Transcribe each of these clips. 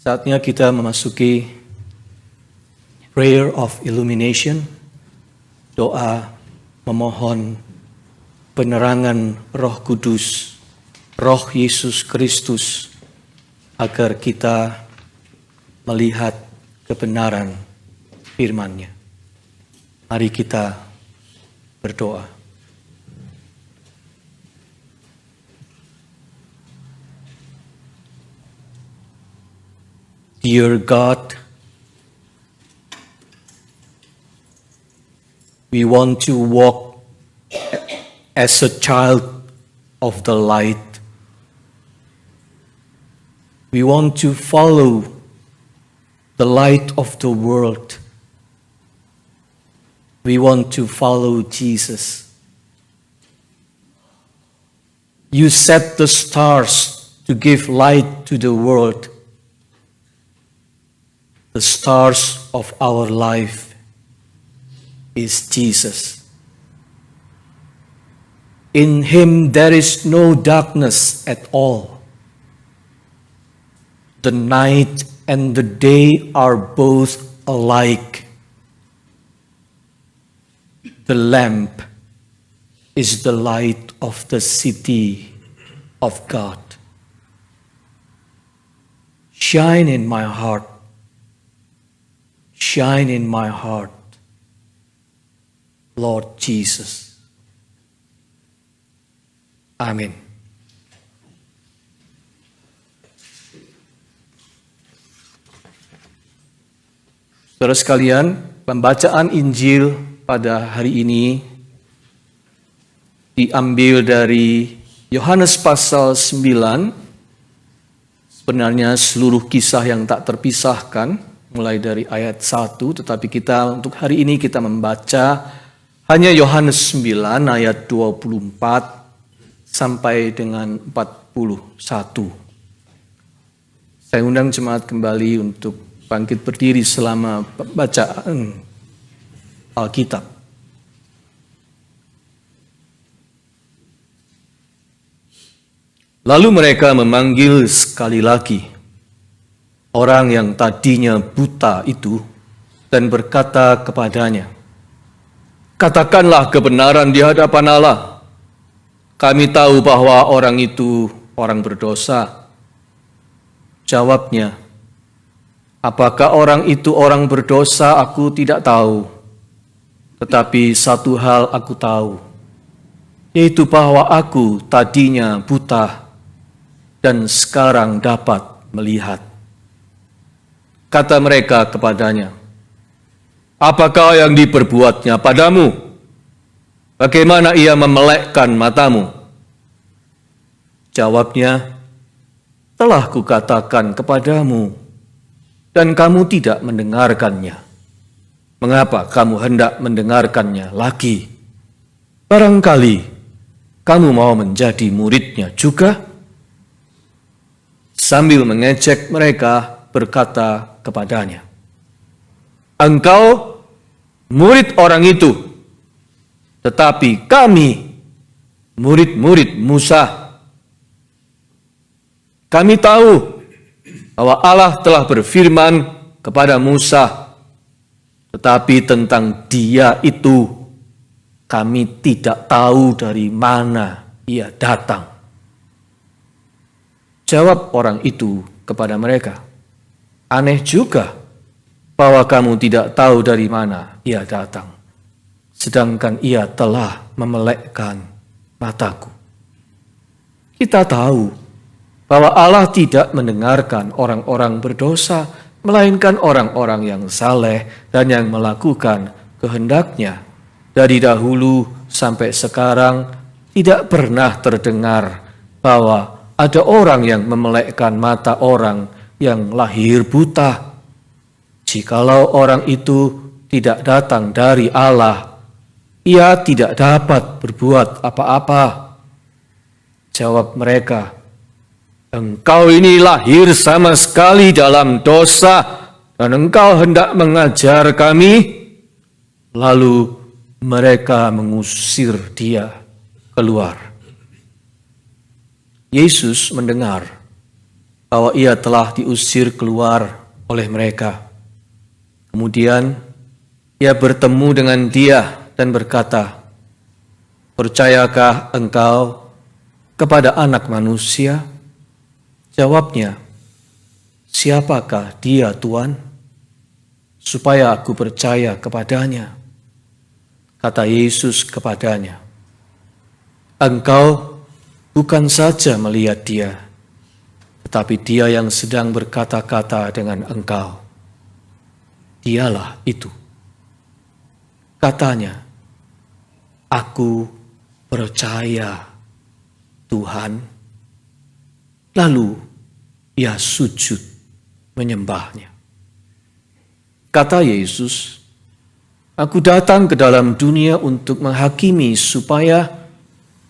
Saatnya kita memasuki prayer of illumination, doa memohon penerangan Roh Kudus, Roh Yesus Kristus, agar kita melihat kebenaran firman-Nya. Mari kita berdoa. Dear God, we want to walk as a child of the light. We want to follow the light of the world. We want to follow Jesus. You set the stars to give light to the world. The stars of our life is Jesus. In Him there is no darkness at all. The night and the day are both alike. The lamp is the light of the city of God. Shine in my heart. Shine in my heart, Lord Jesus. Amin. Saudara sekalian, pembacaan Injil pada hari ini diambil dari Yohanes pasal 9. Sebenarnya seluruh kisah yang tak terpisahkan, mulai dari ayat 1, tetapi kita untuk hari ini kita membaca hanya Yohanes 9 ayat 24 sampai dengan 41. Saya undang jemaat kembali untuk bangkit berdiri selama bacaan Alkitab. Lalu mereka memanggil sekali lagi orang yang tadinya buta itu dan berkata kepadanya, "Katakanlah kebenaran di hadapan Allah. Kami tahu bahwa orang itu orang berdosa." Jawabnya, "Apakah orang itu orang berdosa? Aku tidak tahu. Tetapi satu hal aku tahu, yaitu bahwa aku tadinya buta dan sekarang dapat melihat." Kata mereka kepadanya, "Apakah yang diperbuatnya padamu? Bagaimana ia memelekkan matamu?" Jawabnya, "Telah kukatakan kepadamu, dan kamu tidak mendengarkannya. Mengapa kamu hendak mendengarkannya lagi? Barangkali kamu mau menjadi muridnya juga?" Sambil mengejek mereka, berkata kepadanya, "Engkau murid orang itu, tetapi kami murid-murid Musa. Kami tahu bahwa Allah telah berfirman kepada Musa, tetapi tentang Dia itu kami tidak tahu dari mana Ia datang." Jawab orang itu kepada mereka, "Aneh juga bahwa kamu tidak tahu dari mana Ia datang, sedangkan Ia telah memelekkan mataku. Kita tahu bahwa Allah tidak mendengarkan orang-orang berdosa, melainkan orang-orang yang saleh dan yang melakukan kehendak-Nya. Dari dahulu sampai sekarang tidak pernah terdengar bahwa ada orang yang memelekkan mata orang yang lahir buta. Jikalau orang itu tidak datang dari Allah, ia tidak dapat berbuat apa-apa." Jawab mereka, "Engkau ini lahir sama sekali dalam dosa, dan engkau hendak mengajar kami?" Lalu mereka mengusir dia keluar. Yesus mendengar bahwa ia telah diusir keluar oleh mereka. Kemudian ia bertemu dengan dia dan berkata, "Percayakah engkau kepada Anak Manusia?" Jawabnya, "Siapakah dia, Tuan, supaya aku percaya kepadanya?" Kata Yesus kepadanya, "Engkau bukan saja melihat dia, tetapi dia yang sedang berkata-kata dengan engkau. Dialah itu." Katanya, "Aku percaya, Tuhan." Lalu ia sujud menyembahnya. Kata Yesus, "Aku datang ke dalam dunia untuk menghakimi supaya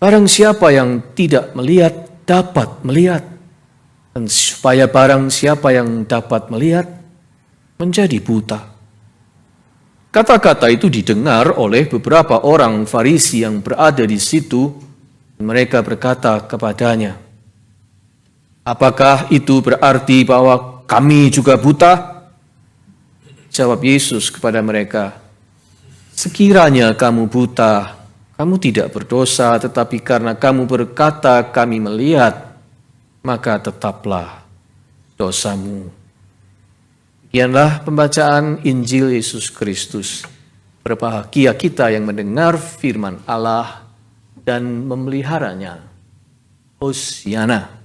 barang siapa yang tidak melihat dapat melihat, dan supaya barang siapa yang dapat melihat menjadi buta." Kata-kata itu didengar oleh beberapa orang Farisi yang berada di situ. Mereka berkata kepadanya, "Apakah itu berarti bahwa kami juga buta?" Jawab Yesus kepada mereka, "Sekiranya kamu buta, kamu tidak berdosa, tetapi karena kamu berkata kami melihat, maka tetaplah dosamu." Demikianlah pembacaan Injil Yesus Kristus. Berbahagia kita yang mendengar firman Allah dan memeliharanya. Hosiana.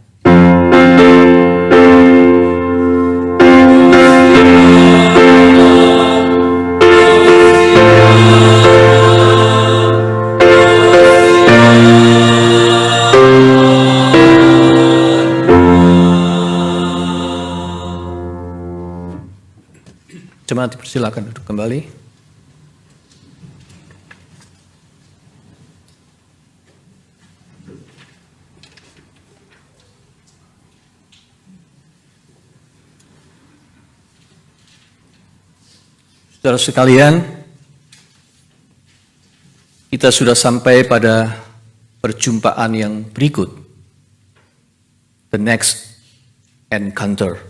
Jemaat dipersilakan duduk kembali. Saudara sekalian, kita sudah sampai pada perjumpaan yang berikut. The next encounter.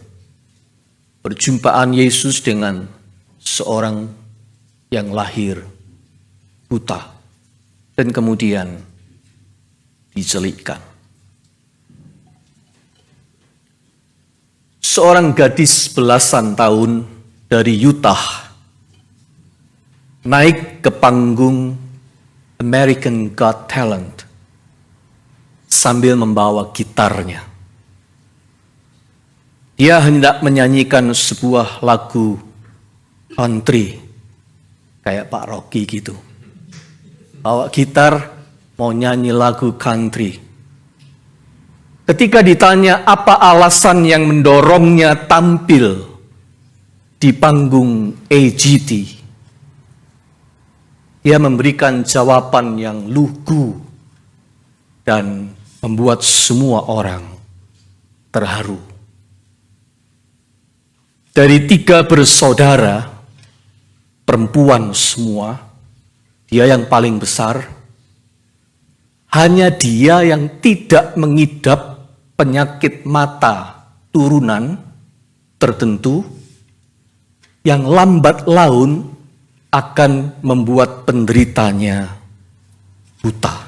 Perjumpaan Yesus dengan seorang yang lahir buta dan kemudian dijelitkan. Seorang gadis belasan tahun dari Utah naik ke panggung American Got Talent sambil membawa gitarnya. Dia hendak menyanyikan sebuah lagu country, kayak Pak Rocky gitu. Bawa gitar, mau nyanyi lagu country. Ketika ditanya apa alasan yang mendorongnya tampil di panggung AGT, dia memberikan jawaban yang lugu dan membuat semua orang terharu. Dari 3 bersaudara, perempuan semua, dia yang paling besar, hanya dia yang tidak mengidap penyakit mata turunan tertentu yang lambat laun akan membuat penderitanya buta.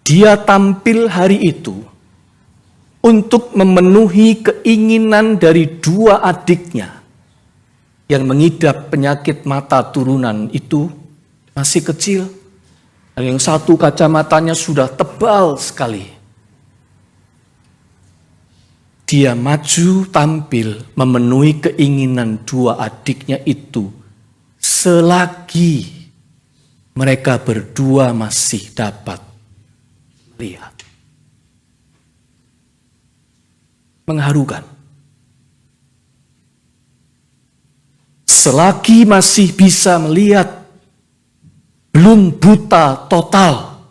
Dia tampil hari itu untuk memenuhi keinginan dari 2 adiknya yang mengidap penyakit mata turunan itu masih kecil. Dan yang satu kacamatanya sudah tebal sekali. Dia maju tampil memenuhi keinginan 2 adiknya itu selagi mereka berdua masih dapat melihat. Mengharukan. Selagi masih bisa melihat, belum buta total.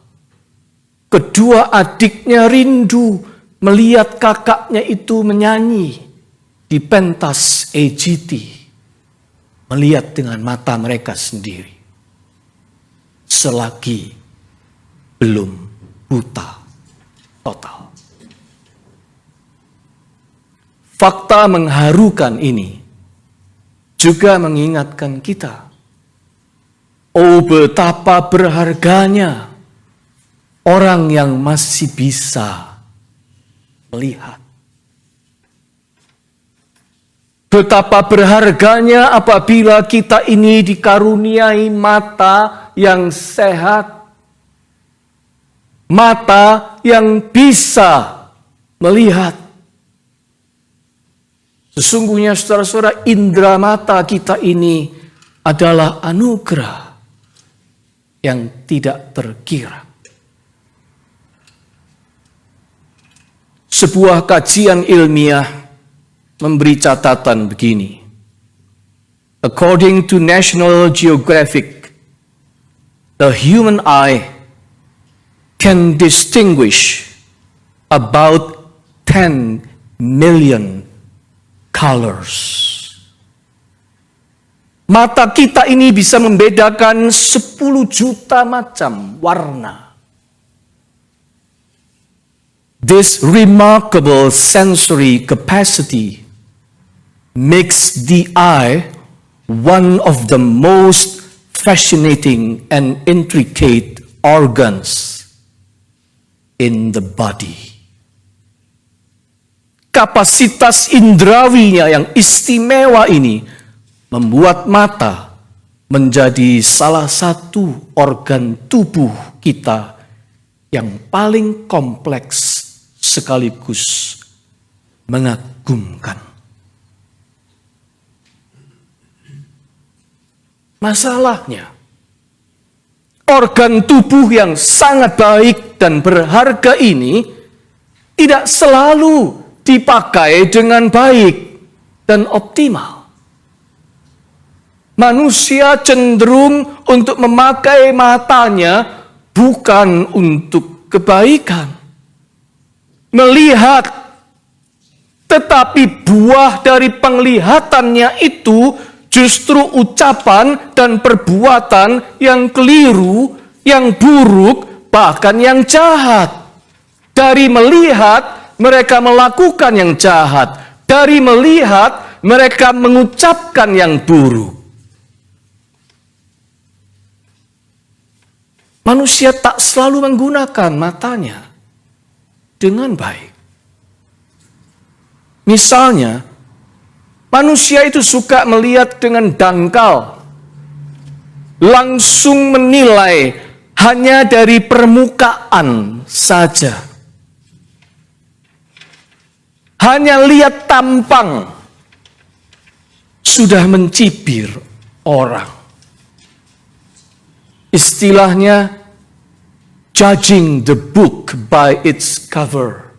Kedua adiknya rindu melihat kakaknya itu menyanyi di pentas AGT. Melihat dengan mata mereka sendiri. Selagi belum buta total. fakta mengharukan ini juga mengingatkan kita, oh betapa berharganya orang yang masih bisa melihat. Betapa berharganya apabila kita ini dikaruniai mata yang sehat, mata yang bisa melihat. Sesungguhnya saudara-saudara, indera mata kita ini adalah anugerah yang tidak terkira. Sebuah kajian ilmiah memberi catatan begini. According to National Geographic, the human eye can distinguish about 10 million colors. Mata kita ini bisa membedakan 10 juta macam warna. This remarkable sensory capacity makes the eye one of the most fascinating and intricate organs in the body. Kapasitas indrawinya yang istimewa ini membuat mata menjadi salah satu organ tubuh kita yang paling kompleks sekaligus mengagumkan. Masalahnya, organ tubuh yang sangat baik dan berharga ini tidak selalu dipakai dengan baik dan optimal. Manusia cenderung untuk memakai matanya bukan untuk kebaikan. Melihat, tetapi buah dari penglihatannya itu justru ucapan dan perbuatan yang keliru, yang buruk, bahkan yang jahat. Dari melihat, mereka melakukan yang jahat. Dari melihat, mereka mengucapkan yang buruk. Manusia tak selalu menggunakan matanya dengan baik. Misalnya, manusia itu suka melihat dengan dangkal, langsung menilai hanya dari permukaan saja. Hanya lihat tampang, sudah mencibir orang. Istilahnya, judging the book by its cover.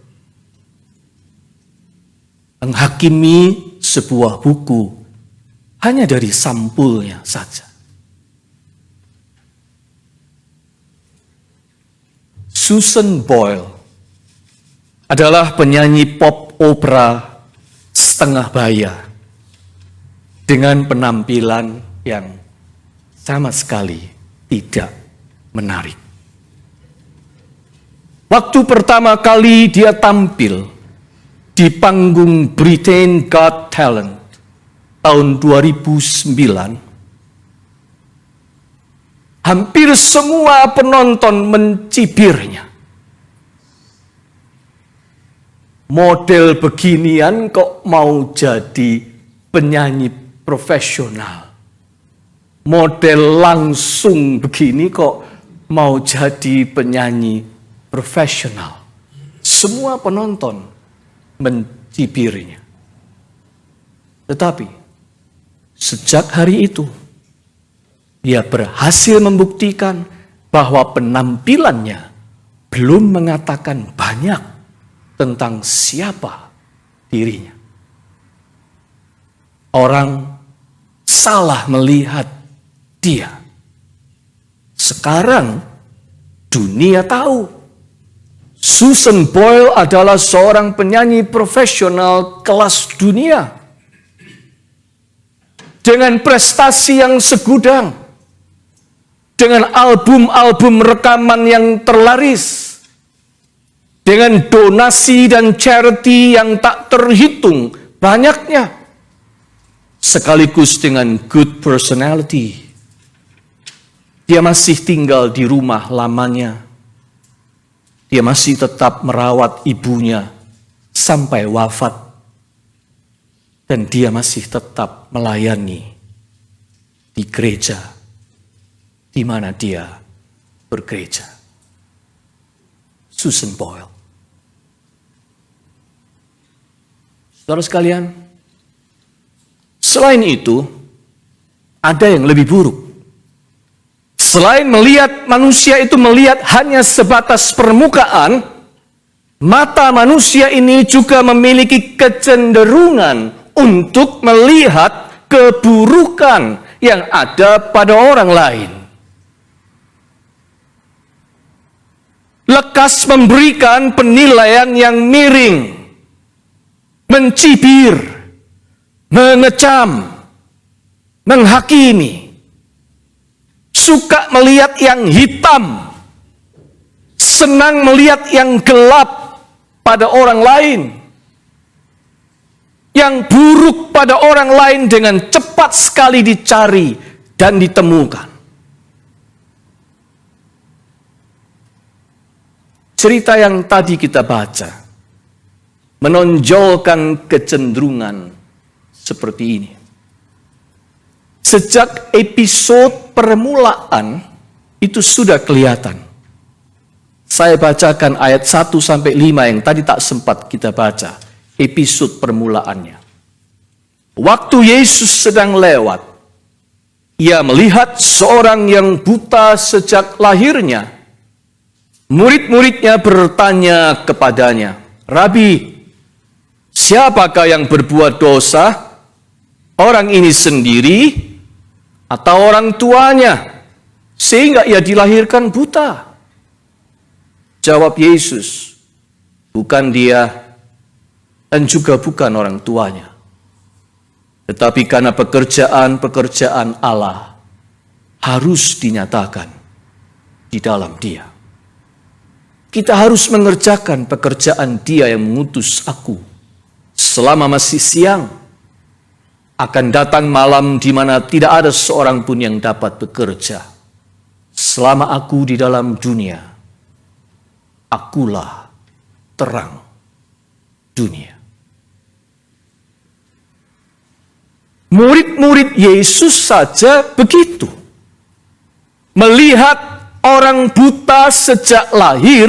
Menghakimi sebuah buku hanya dari sampulnya saja. Susan Boyle adalah penyanyi pop opera setengah baya dengan penampilan yang sama sekali tidak menarik. Waktu pertama kali dia tampil di panggung Britain Got Talent tahun 2009, hampir semua penonton mencibirnya. Model beginian kok mau jadi penyanyi profesional? Model langsung begini kok mau jadi penyanyi profesional? Semua penonton mencibirnya. Tetapi sejak hari itu dia berhasil membuktikan bahwa penampilannya belum mengatakan banyak tentang siapa dirinya. Orang salah melihat dia. Sekarang dunia tahu Susan Boyle adalah seorang penyanyi profesional kelas dunia. Dengan prestasi yang segudang. Dengan album-album rekaman yang terlaris. Dengan donasi dan charity yang tak terhitung banyaknya, sekaligus dengan good personality. Dia masih tinggal di rumah lamanya. Dia masih tetap merawat ibunya sampai wafat. Dan dia masih tetap melayani di gereja di mana dia bergereja. Susan Boyle. Saudara sekalian, selain itu, ada yang lebih buruk. Selain melihat manusia itu melihat hanya sebatas permukaan, mata manusia ini juga memiliki kecenderungan untuk melihat keburukan yang ada pada orang lain. Lekas memberikan penilaian yang miring, mencibir, mengecam, menghakimi, suka melihat yang hitam, senang melihat yang gelap pada orang lain, yang buruk pada orang lain dengan cepat sekali dicari dan ditemukan. Cerita yang tadi kita baca menonjolkan kecenderungan seperti ini. Sejak episode permulaan itu sudah kelihatan. Saya bacakan ayat 1 sampai 5 yang tadi tak sempat kita baca, episode permulaannya. Waktu Yesus sedang lewat, ia melihat seorang yang buta sejak lahirnya. Murid-muridnya bertanya kepadanya, "Rabi, siapakah yang berbuat dosa? Orang ini sendiri atau orang tuanya, sehingga ia dilahirkan buta?" Jawab Yesus, "Bukan dia dan juga bukan orang tuanya. Tetapi karena pekerjaan-pekerjaan Allah harus dinyatakan di dalam dia. Kita harus mengerjakan pekerjaan Dia yang mengutus aku. Selama masih siang, akan datang malam di mana tidak ada seorang pun yang dapat bekerja. Selama aku di dalam dunia, akulah terang dunia." Murid-murid Yesus saja begitu. Melihat orang buta sejak lahir,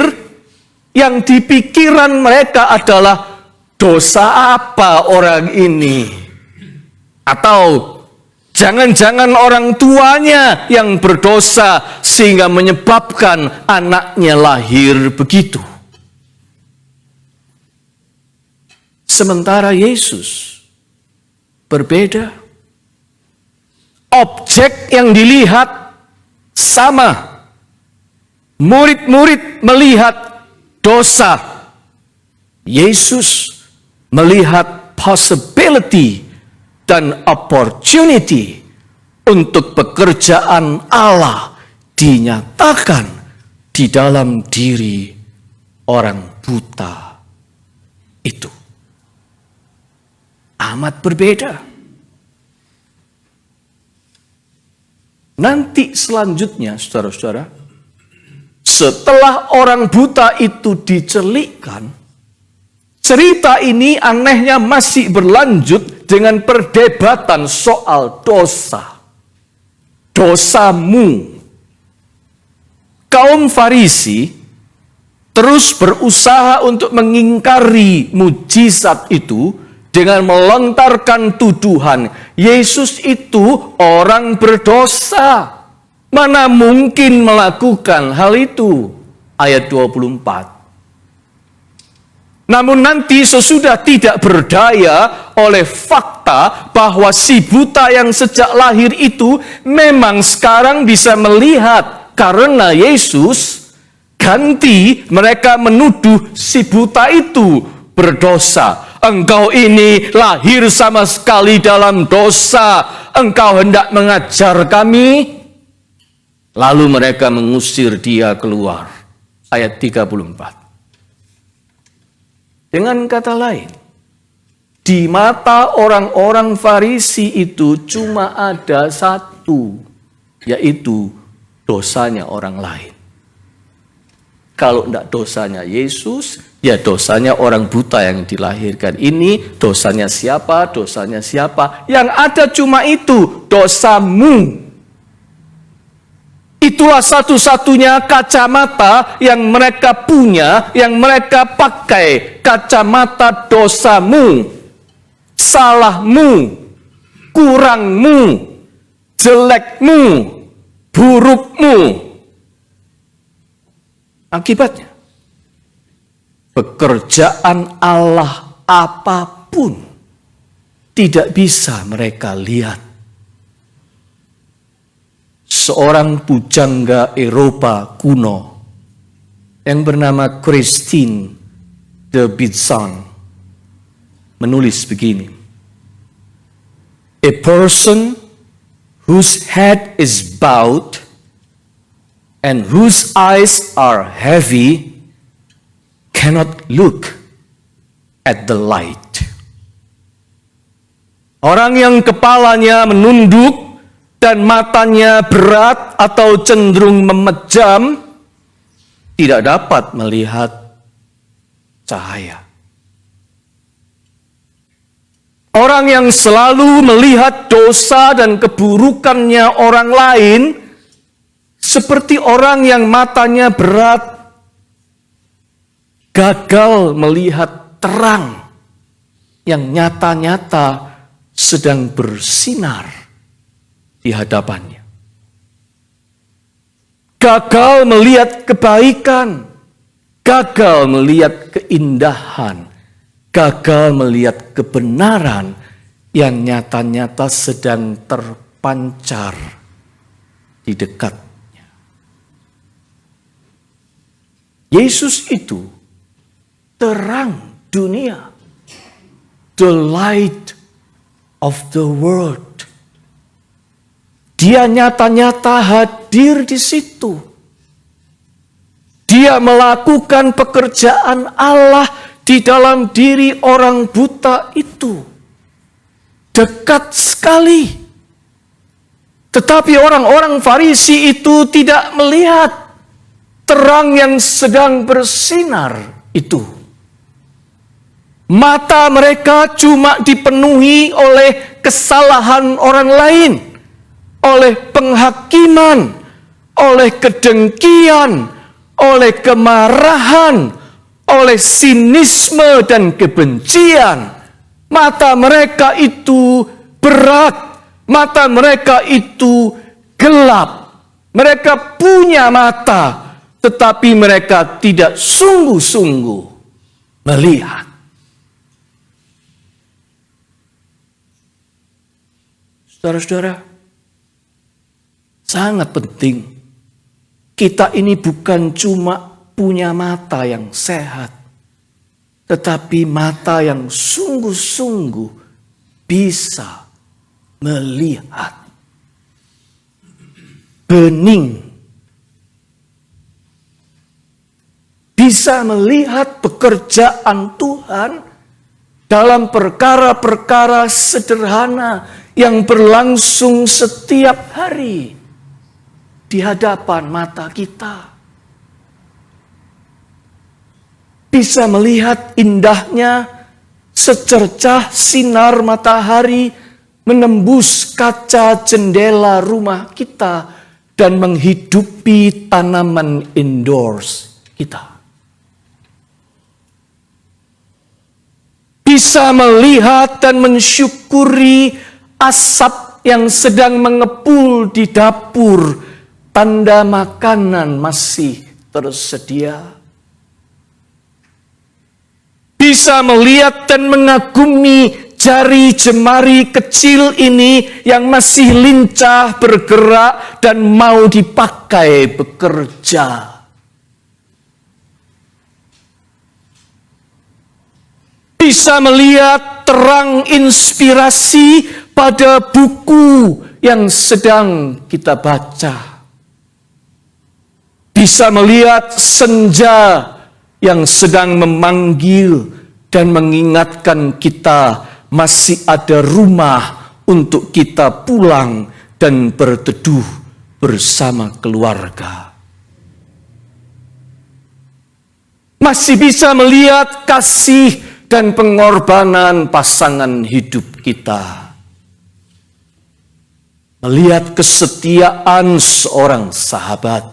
yang di pikiran mereka adalah, dosa apa orang ini? Atau jangan-jangan orang tuanya yang berdosa sehingga menyebabkan anaknya lahir begitu. Sementara Yesus berbeda. Objek yang dilihat sama. Murid-murid melihat dosa. Yesus melihat possibility dan opportunity untuk pekerjaan Allah dinyatakan di dalam diri orang buta itu. Amat berbeda. Nanti selanjutnya, saudara-saudara, setelah orang buta itu dicelikkan, cerita ini anehnya masih berlanjut dengan perdebatan soal dosa. Dosamu. Kaum Farisi terus berusaha untuk mengingkari mujizat itu dengan melontarkan tuduhan, Yesus itu orang berdosa. Mana mungkin melakukan hal itu? Ayat 24. Namun nanti sesudah tidak berdaya oleh fakta bahwa si buta yang sejak lahir itu memang sekarang bisa melihat karena Yesus, ganti mereka menuduh si buta itu berdosa. Engkau ini lahir sama sekali dalam dosa. Engkau hendak mengajar kami? Lalu mereka mengusir dia keluar. Ayat 34. Dengan kata lain, Di mata orang-orang Farisi itu cuma ada satu, yaitu dosanya orang lain. Kalau tidak dosanya Yesus, ya dosanya orang buta yang dilahirkan. Ini dosanya siapa? Dosanya siapa? Yang ada cuma itu, dosamu. Itulah satu-satunya kacamata yang mereka punya, yang mereka pakai. Kacamata dosamu, salahmu, kurangmu, jelekmu, burukmu. Akibatnya, pekerjaan Allah apapun tidak bisa mereka lihat. Seorang pujangga Eropa kuno yang bernama Christine de Pizan menulis begini. A person whose head is bowed and whose eyes are heavy cannot look at the light. Orang yang kepalanya menunduk dan matanya berat atau cenderung memejam tidak dapat melihat cahaya. Orang yang selalu melihat dosa dan keburukannya orang lain seperti orang yang matanya berat, gagal melihat terang yang nyata-nyata sedang bersinar di hadapannya. Gagal melihat kebaikan, gagal melihat keindahan, gagal melihat kebenaran yang nyata-nyata sedang terpancar di dekatnya. Yesus itu terang dunia, the light of the world. Dia nyata-nyata hadir di situ. Dia melakukan pekerjaan Allah di dalam diri orang buta itu. Dekat sekali. Tetapi orang-orang Farisi itu tidak melihat terang yang sedang bersinar itu. Mata mereka cuma dipenuhi oleh kesalahan orang lain, oleh penghakiman, oleh kedengkian, oleh kemarahan, oleh sinisme dan kebencian. Mata mereka itu berat, mata mereka itu gelap. Mereka punya mata, tetapi mereka tidak sungguh-sungguh melihat. Saudara-saudara, sangat penting. Kita ini bukan cuma punya mata yang sehat, tetapi mata yang sungguh-sungguh bisa melihat. Bening. Bisa melihat pekerjaan Tuhan dalam perkara-perkara sederhana yang berlangsung setiap hari di hadapan mata kita. Bisa melihat indahnya secercah sinar matahari menembus kaca jendela rumah kita dan menghidupi tanaman indoors kita. Bisa melihat dan mensyukuri asap yang sedang mengepul di dapur, tanda makanan masih tersedia. Bisa melihat dan mengagumi jari jemari kecil ini yang masih lincah bergerak dan mau dipakai bekerja. Bisa melihat terang inspirasi pada buku yang sedang kita baca. Bisa melihat senja yang sedang memanggil dan mengingatkan kita masih ada rumah untuk kita pulang dan berteduh bersama keluarga. Masih bisa melihat kasih dan pengorbanan pasangan hidup kita. Melihat kesetiaan seorang sahabat,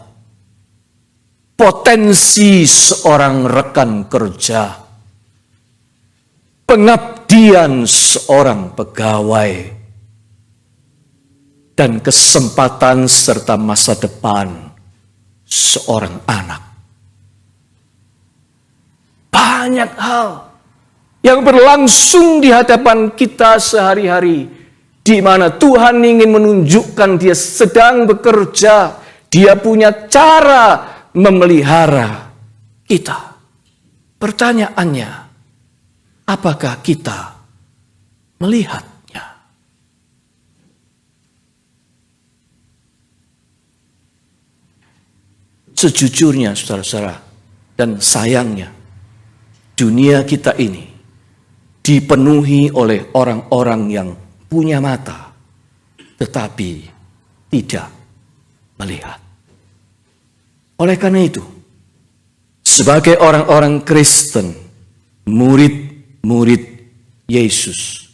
potensi seorang rekan kerja, pengabdian seorang pegawai, dan kesempatan serta masa depan seorang anak. Banyak hal yang berlangsung di hadapan kita sehari-hari, di mana Tuhan ingin menunjukkan Dia sedang bekerja, Dia punya cara memelihara kita. Pertanyaannya, apakah kita melihatnya? Sejujurnya, saudara-saudara, dan sayangnya, dunia kita ini dipenuhi oleh orang-orang yang punya mata, tetapi tidak melihat. Oleh karena itu, sebagai orang-orang Kristen, murid-murid Yesus,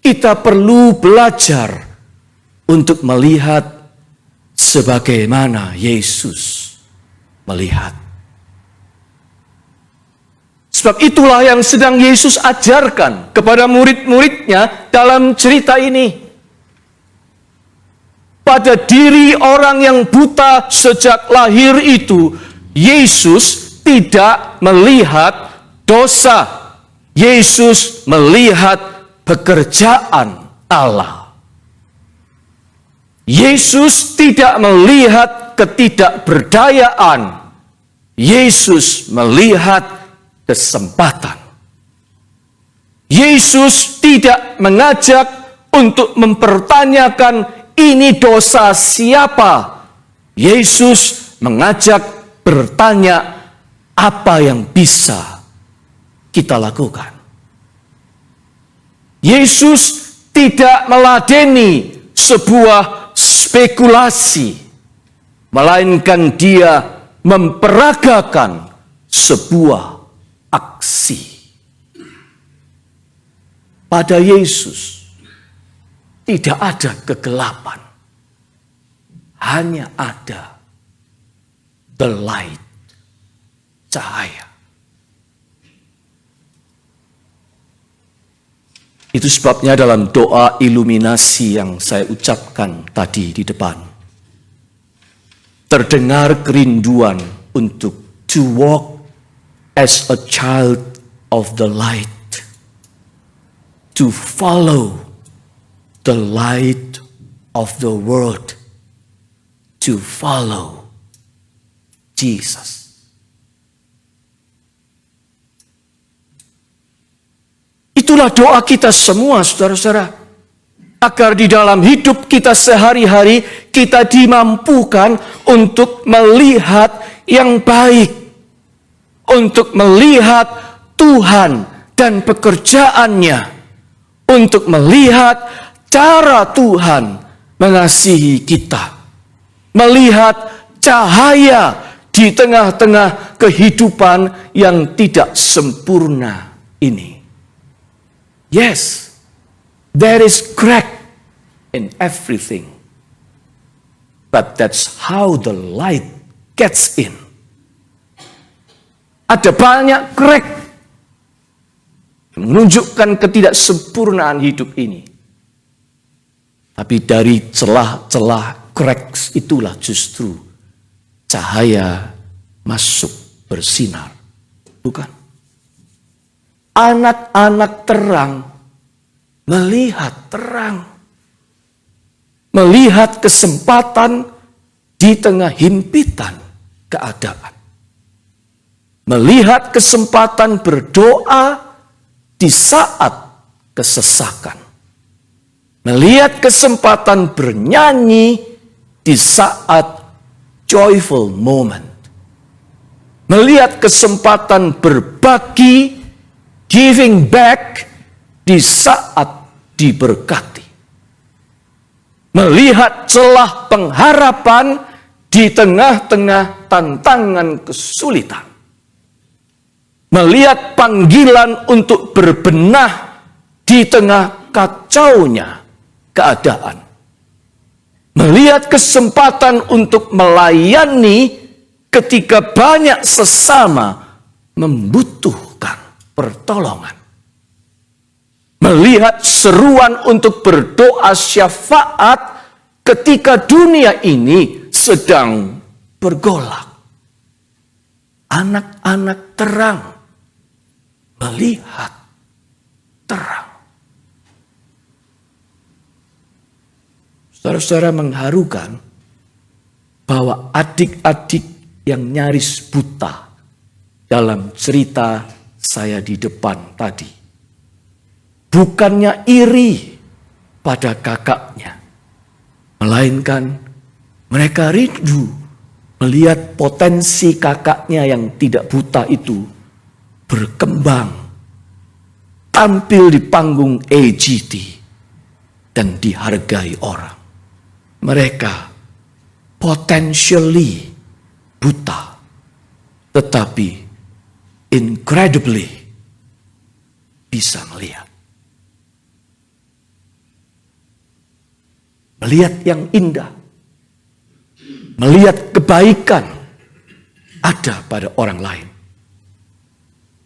kita perlu belajar untuk melihat sebagaimana Yesus melihat. Sebab itulah yang sedang Yesus ajarkan kepada murid-muridnya dalam cerita ini. Pada diri orang yang buta sejak lahir itu, Yesus tidak melihat dosa. Yesus melihat pekerjaan Allah. Yesus tidak melihat ketidakberdayaan. Yesus melihat kesempatan. Yesus tidak mengajak untuk mempertanyakan ini dosa siapa. Yesus mengajak bertanya apa yang bisa kita lakukan. Yesus tidak meladeni sebuah spekulasi, melainkan Dia memperagakan sebuah aksi. Pada Yesus tidak ada kegelapan, hanya ada the light, cahaya. Itu sebabnya dalam doa iluminasi yang saya ucapkan tadi di depan, terdengar kerinduan untuk to walk as a child of the light, to follow the light of the world, to follow Jesus. Itulah doa kita semua, saudara-saudara, agar di dalam hidup kita sehari-hari kita dimampukan untuk melihat yang baik, untuk melihat Tuhan dan pekerjaannya, untuk melihat cara Tuhan mengasihi kita, melihat cahaya di tengah-tengah kehidupan yang tidak sempurna ini. Yes, there is crack in everything, but that's how the light gets in. Ada banyak crack menunjukkan ketidaksempurnaan hidup ini. Tapi dari celah-celah crack itulah justru cahaya masuk bersinar. Bukan? Anak-anak terang melihat terang. Melihat kesempatan di tengah himpitan keadaan. Melihat kesempatan berdoa di saat kesesakan. Melihat kesempatan bernyanyi di saat joyful moment. Melihat kesempatan berbagi giving back di saat diberkati. Melihat celah pengharapan di tengah-tengah tantangan kesulitan. Melihat panggilan untuk berbenah di tengah kacaunya keadaan. Melihat kesempatan untuk melayani ketika banyak sesama membutuhkan pertolongan. Melihat seruan untuk berdoa syafaat ketika dunia ini sedang bergolak. Anak-anak terang melihat terang. Saudara-saudara, mengharukan bahwa adik-adik yang nyaris buta dalam cerita saya di depan tadi, bukannya iri pada kakaknya, melainkan mereka rindu melihat potensi kakaknya yang tidak buta itu berkembang, tampil di panggung AGT, dan dihargai orang. Mereka potentially buta, tetapi incredibly bisa melihat. Melihat yang indah, melihat kebaikan ada pada orang lain.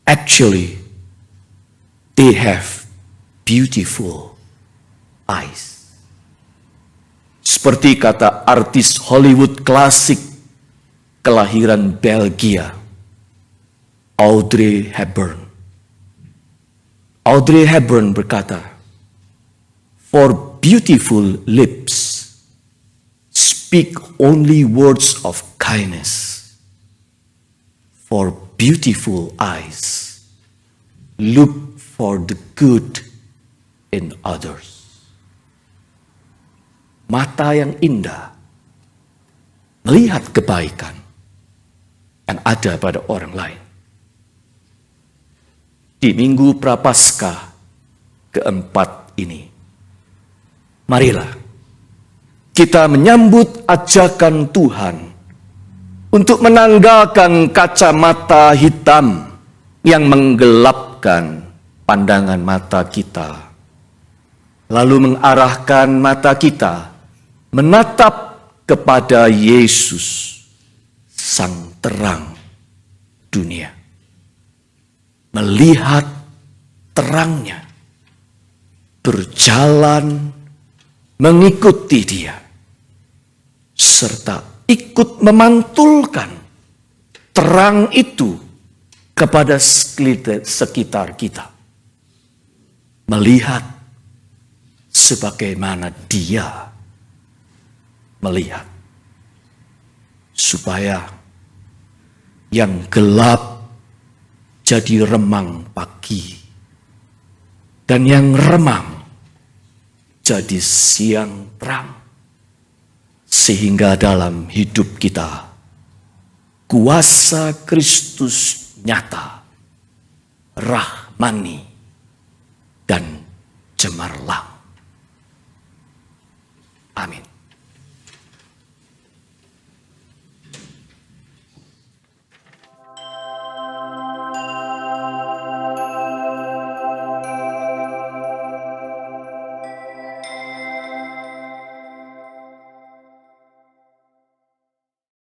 Actually, they have beautiful eyes. Seperti kata artis Hollywood klasik kelahiran Belgia, Audrey Hepburn. Audrey Hepburn berkata, "For beautiful lips speak only words of kindness. For beautiful eyes look for the good in others." Mata yang indah melihat kebaikan yang ada pada orang lain. Di Minggu Prapaskah keempat ini, marilah kita menyambut ajakan Tuhan untuk menanggalkan kacamata hitam yang menggelapkan pandangan mata kita, lalu mengarahkan mata kita menatap kepada Yesus, Sang Terang dunia. Melihat terangnya, berjalan mengikuti Dia, serta ikut memantulkan terang itu kepada sekitar kita. Melihat sebagaimana Dia melihat, supaya yang gelap jadi remang pagi, dan yang remang jadi siang terang, sehingga dalam hidup kita kuasa Kristus nyata, rahmani dan cemerlang. Amin.